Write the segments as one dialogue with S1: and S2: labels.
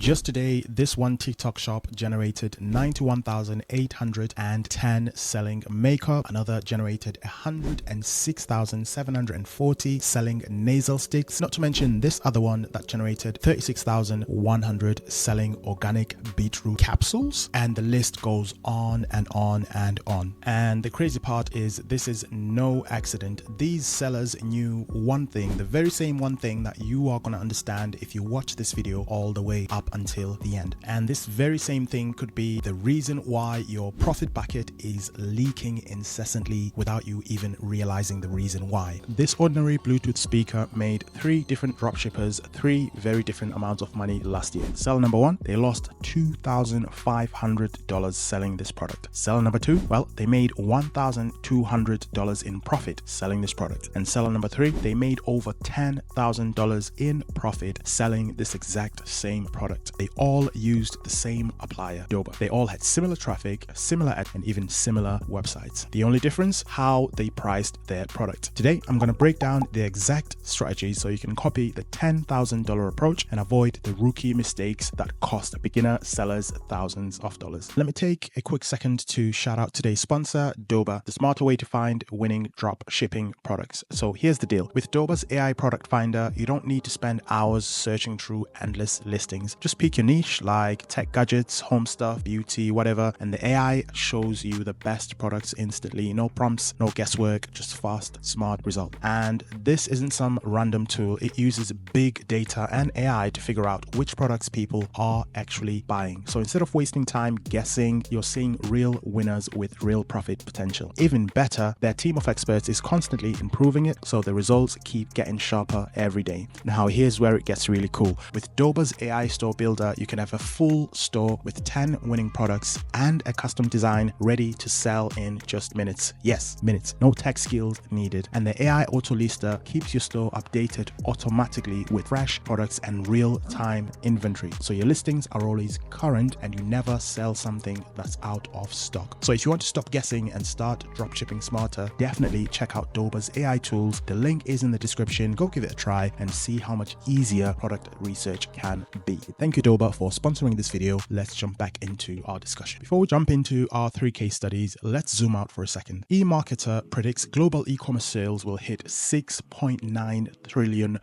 S1: Just today, this one TikTok shop generated 91,810 selling makeup. Another generated 106,740 selling nasal sticks. Not to mention this other one that generated 36,100 selling organic beetroot capsules. And the list goes on and on and on. And the crazy part is this is no accident. These sellers knew one thing, the very same one thing that you are going to understand if you watch this video all the way up until the end. And this very same thing could be the reason why your profit bucket is leaking incessantly without you even realizing the reason why. This ordinary Bluetooth speaker made 3 different dropshippers 3 very different amounts of money last year. Seller number 1, they lost $2,500 selling this product. Seller number 2, well, they made $1,200 in profit selling this product. And seller number 3, they made over $10,000 in profit selling this exact same product. They all used the same applier, Doba. They all had similar traffic, similar ad, and even similar websites. The only difference, how they priced their product. Today, I'm going to break down the exact strategy so you can copy the $10,000 approach and avoid the rookie mistakes that cost beginner sellers thousands of dollars. Let me take a quick second to shout out today's sponsor, Doba, the smarter way to find winning drop shipping products. So here's the deal. With Doba's AI product finder, you don't need to spend hours searching through endless listings. Just pick your niche like tech gadgets, home stuff, beauty, whatever, and the AI shows you the best products instantly. No prompts, no guesswork, just fast, smart result. And this isn't some random tool. It uses big data and AI to figure out which products people are actually buying. So instead of wasting time guessing, you're seeing real winners with real profit potential. Even better, their team of experts is constantly improving it, so the results keep getting sharper every day. Now here's where it gets really cool. With Doba's AI store builder, you can have a full store with 10 winning products and a custom design ready to sell in just minutes. Yes, minutes. No tech skills needed. And the AI auto lister keeps your store updated automatically with fresh products and real-time inventory. So your listings are always current and you never sell something that's out of stock. So if you want to stop guessing and start dropshipping smarter, definitely check out Doba's AI tools. The link is in the description. Go give it a try and see how much easier product research can be. Thank you, Doba, for sponsoring this video. Let's jump back into our discussion. Before we jump into our 3 case studies, let's zoom out for a second. eMarketer predicts global e-commerce sales will hit $6.9 trillion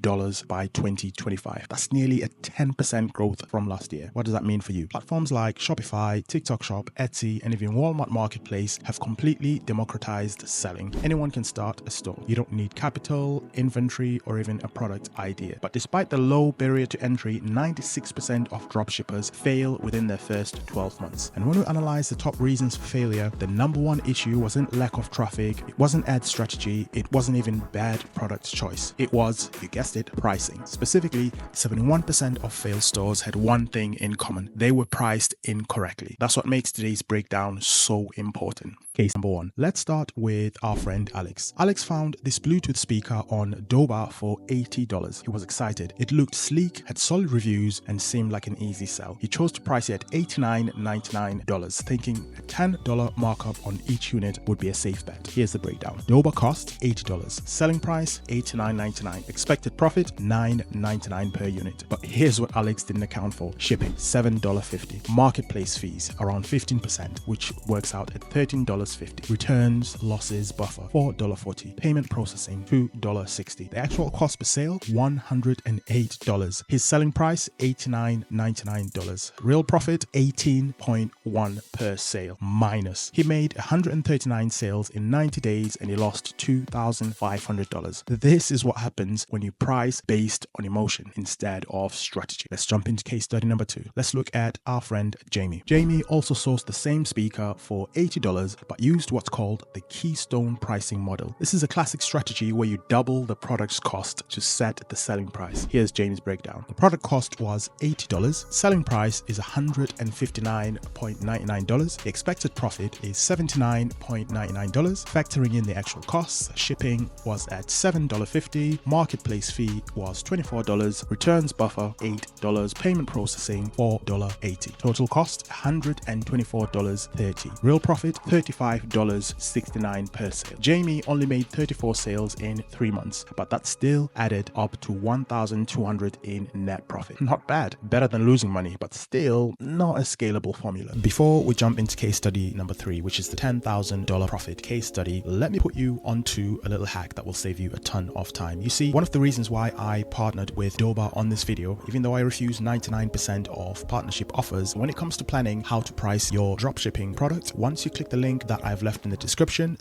S1: by 2025. That's nearly a 10% growth from last year. What does that mean for you? Platforms like Shopify, TikTok Shop, Etsy, and even Walmart Marketplace have completely democratized selling. Anyone can start a store. You don't need capital, inventory, or even a product idea. But despite the low barrier to entry, 96% of dropshippers fail within their first 12 months. And when we analyze the top reasons for failure, the number 1 issue wasn't lack of traffic, it wasn't ad strategy, it wasn't even bad product choice. It was, you guessed it, pricing. Specifically, 71% of failed stores had one thing in common. They were priced incorrectly. That's what makes today's breakdown so important. Case number 1. Let's start with our friend Alex. Alex found this Bluetooth speaker on Doba for $80. He was excited. It looked sleek, had solid reviews, and seemed like an easy sell. He chose to price it at $89.99, thinking a $10 markup on each unit would be a safe bet. Here's the breakdown. Doba cost $80. Selling price $89.99. Expected profit $9.99 per unit. But here's what Alex didn't account for. Shipping $7.50. Marketplace fees around 15%, which works out at $13.50. Returns, losses, buffer $4.40. Payment processing $2.60. The actual cost per sale $108. His selling price $89.99. Real profit $18.1 per sale minus. He made 139 sales in 90 days and he lost $2,500. This is what happens when you price based on emotion instead of strategy. Let's jump into case study number 2. Let's look at our friend Jamie. Jamie also sourced the same speaker for $80 but used what's called the Keystone pricing model. This is a classic strategy where you double the product's cost to set the selling price. Here's Jamie's breakdown. The product cost was $80. Selling price is $159.99. The expected profit is $79.99. Factoring in the actual costs, shipping was at $7.50. Marketplace fee was $24. Returns buffer $8. Payment processing $4.80. Total cost $124.30. Real profit $35.69 per sale. Jamie only made 34 sales in 3 months, but that still added up to $1,200 in net profit. Not bad. Better than losing money, but still not a scalable formula. Before we jump into case study number 3, which is the $10,000 profit case study, let me put you onto a little hack that will save you a ton of time. You see, one of the reasons why I partnered with Doba on this video, even though I refuse 99% of partnership offers, when it comes to planning how to price your dropshipping product, once you click the link that I've left in the description,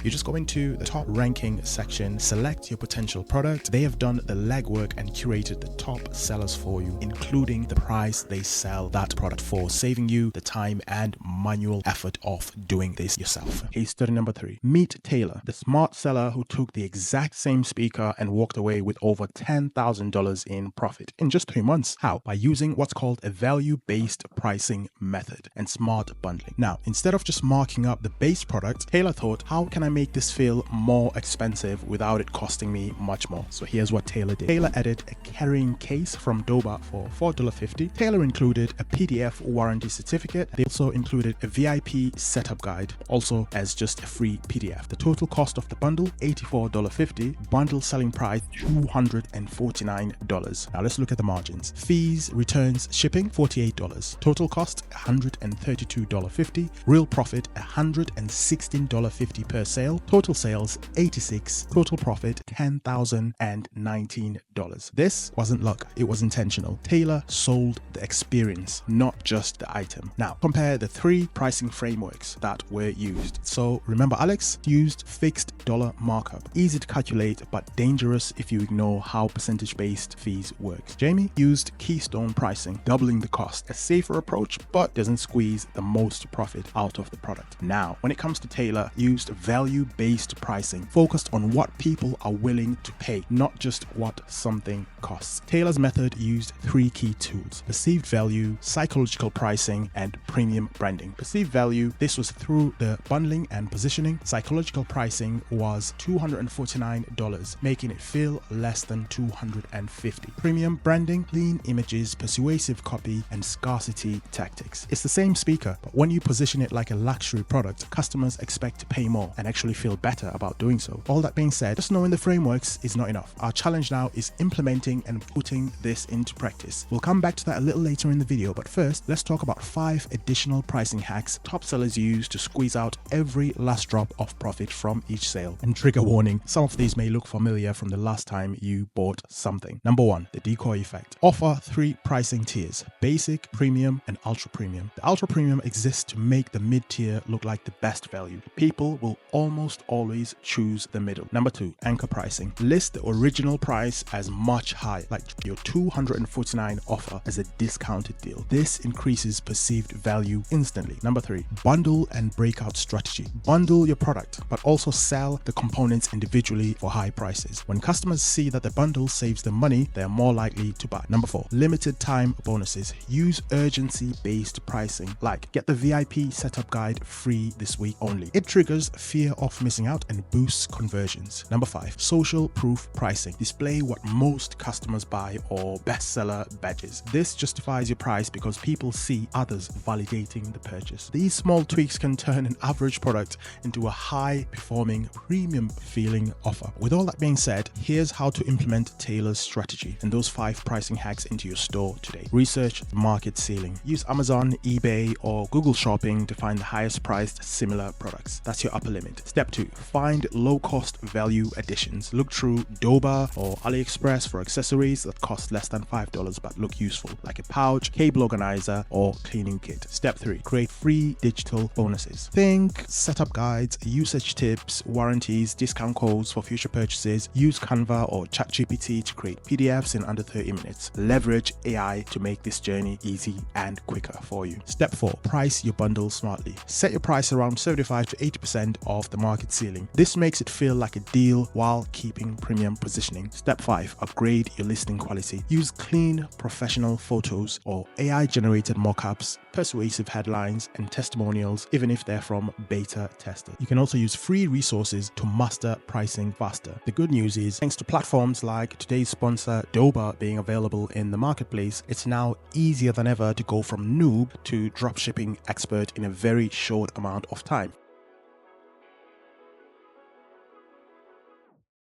S1: you just go into the top ranking section, select your potential product. They have done the legwork and curated the top sellers for you, including the price they sell that product for, saving you the time and manual effort of doing this yourself. Case study number 3. Meet Taylor, the smart seller who took the exact same speaker and walked away with over $10,000 in profit in just 3 months. How? By using what's called a value-based pricing method and smart bundling. Now, instead of just marking up the base product, Taylor thought, how can I make this feel more expensive without it costing me much more? So here's what Taylor did. Taylor added a carrying case from Doba for $4.50. Taylor included a PDF warranty certificate. They also included a VIP setup guide, also as just a free PDF. The total cost of the bundle, $84.50. Bundle selling price, $249. Now let's look at the margins. Fees, returns, shipping, $48. Total cost, $132.50. Real profit, $116.50 per sale. Total sales, 86. Total profit, $10,019. This wasn't luck, it was intentional. Taylor sold the experience, not just the item. Now, compare the 3 pricing frameworks that were used. So remember, Alex used fixed dollar markup. Easy to calculate, but dangerous if you ignore how percentage-based fees works. Jamie used keystone pricing, doubling the cost. A safer approach, but doesn't squeeze the most profit out of the product. Now, when it comes to Taylor, used value-based pricing, focused on what people are willing to pay, not just what something costs. Taylor's method used 3 key tools: perceived value, psychological pricing, and premium branding. Perceived value, this was through the bundling and positioning. Psychological pricing was $249, making it feel less than $250. Premium branding, clean images, persuasive copy, and scarcity tactics. It's the same speaker, but when you position it like a luxury product, customers expect to pay more and actually feel better about doing so. All that being said, just knowing the frameworks is not enough. Our challenge now is implementing and putting this into practice. We'll come back to that a little later in the video, but first, let's talk about 5 additional pricing hacks top sellers use to squeeze out every last drop of profit from each sale. And trigger warning, some of these may look familiar from the last time you bought something. Number 1, the decoy effect. Offer 3 pricing tiers: basic, premium, and ultra premium. The ultra premium exists to make the mid-tier look like the best value. People will almost always choose the middle. Number 2, anchor pricing. List the original price as much higher, like your $249 offer, as a discounted deal. This increases perceived value instantly. Number 3, bundle and breakout strategy. Bundle your product, but also sell the components individually for high prices. When customers see that the bundle saves them money, they are more likely to buy. Number 4, limited time bonuses. Use urgency-based pricing, like get the VIP setup guide free this week only. It triggers fear of missing out and boosts conversions. Number 5, social proof pricing. Display what most customers buy or bestseller badges. This justifies your price because people see others validating the purchase. These small tweaks can turn an average product into a high-performing, premium-feeling offer. With all that being said, here's how to implement Taylor's strategy and those 5 pricing hacks into your store today. Research the market ceiling. Use Amazon, eBay, or Google Shopping to find the highest priced similar products. That's your upper limit. Step 2, find low-cost value additions. Look through Doba or AliExpress for accessories that cost less than $5 but look useful, like a pouch, cable organizer, or cleaning kit. Step 3, create free digital bonuses. Think setup guides, usage tips, warranties, discount codes for future purchases. Use Canva or ChatGPT to create PDFs in under 30 minutes. Leverage AI to make this journey easy and quicker for you. Step 4, price your bundle smartly. Set your price around 75 to 80% of the market ceiling. This makes it feel like a deal while keeping premium positioning. Step 5, upgrade your listing quality. Use clean, professional photos or AI-generated mockups, persuasive headlines, and testimonials, even if they're from beta testers. You can also use free resources to master pricing faster. The good news is, thanks to platforms like today's sponsor Doba being available in the marketplace, it's now easier than ever to go from noob to dropshipping expert in a very short amount of time.